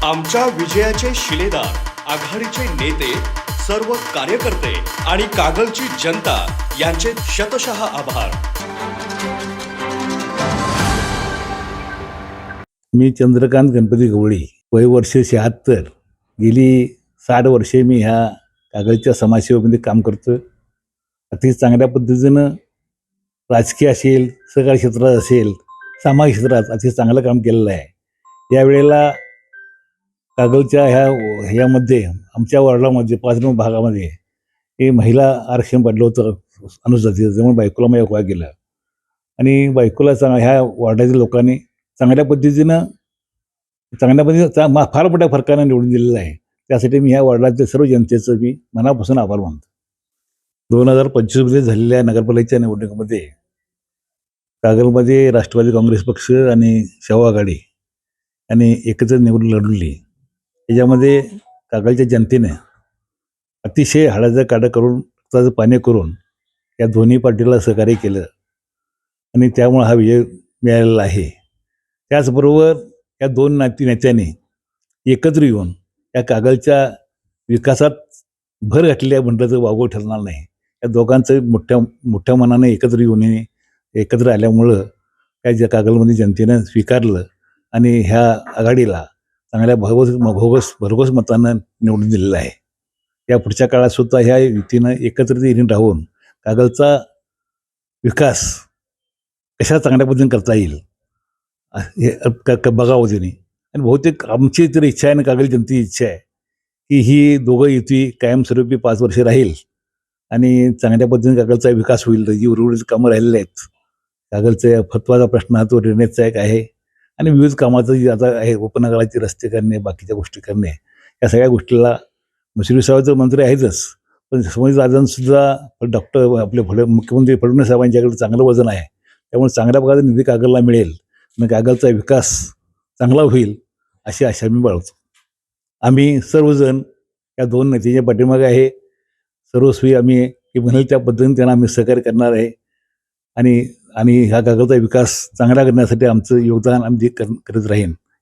आमच्या विजयाचे शिलेदार आघाडीचे नेते, सर्व कार्यकर्ते आणि कागलची जनता यांचे शतशः आभार. मी चंद्रकांत गणपती गवळी, वय वर्ष 76. गेली 60 वर्षे मी ह्या कागलच्या समाजसेवेमध्ये काम करतो. अति चांगल्या पद्धतीनं राजकीय असेल, सहकारी क्षेत्रात असेल, सामाजिक क्षेत्रात अति चांगलं काम केलेलं आहे. यावेळेला कागलच्या ह्यामध्ये आमच्या वॉर्डामध्ये 5 नंबर भागामध्ये हे महिला आरक्षण पडलं होतं अनुसूचित, त्यामुळे बायकोला मी अगवा केलं आणि बायकोला ह्या वॉर्डातील लोकांनी चांगल्या पद्धतीनं फार मोठ्या फरकानं निवडून दिलेलं आहे. त्यासाठी मी ह्या वॉर्डाच्या सर्व जनतेचं मी मनापासून आभार मानतो. 2025मध्ये झालेल्या नगरपालिकेच्या निवडणुकीमध्ये कागलमध्ये राष्ट्रवादी काँग्रेस पक्ष आणि शाहू आघाडी यांनी एकत्र निवडणूक लढवली. त्याच्यामध्ये कागलच्या जनतेने अतिशय हाडाचं काढं करून, रक्ताचं पाणी करून या दोन्ही पार्टीला सहकार्य केलं आणि त्यामुळे हा विजय मिळालेला आहे. त्याचबरोबर या दोन नेत्यांनी एकत्र येऊन या कागलच्या विकासात भर घातली आहे म्हटलं तर वावगं ठरणार नाही. या दोघांचं मोठ्या मनाने एकत्र आल्यामुळं ज्या कागलमध्ये जनतेनं स्वीकारलं आणि ह्या आघाडीला चांगल्या भरघोस मतानं निवडून दिलेलं आहे. या पुढच्या काळात सुद्धा ह्या युतीनं एकत्रित येऊन राहून कागलचा विकास कशा चांगल्या पद्धतीने करता येईल हे बघावं त्यांनी. आणि बहुतेक आमची तर इच्छा आहे ना, कागल जनतेची इच्छा आहे की ही दोघं युती कायमस्वरूपी 5 वर्षे राहील आणि चांगल्या पद्धतीने कागलचा विकास होईल. जी उर्वरित कामं राहिलेली आहेत, कागलचा फतवाचा प्रश्न हा तो ड्रेनेजचा एक आहे आणि विविध कामाचं जे आता आहे, उपनगराचे रस्ते करणे, बाकीच्या गोष्टी करणे, या सगळ्या गोष्टीला मुश्रीफ साहेब तर मंत्री आहेतच, पण संभाजीदादांसुद्धा डॉक्टर आपले मुख्यमंत्री फडणवीस साहेबांच्याकडे चांगलं वजन आहे. त्यामुळे चांगल्या प्रकारे निधी कागलला मिळेल आणि कागलचा विकास चांगला होईल अशी आशा मी बाळगतो. आम्ही सर्वजण या दोन नेत्यांच्या पाठीमागे आहे. सर्वस्वी आम्ही म्हणेल त्या पद्धतीने त्यांना आम्ही सहकार्य करणार आहे आणि ह्या कागलचा विकास चांगला करण्यासाठी आमचं योगदान आम्ही करत राहीन.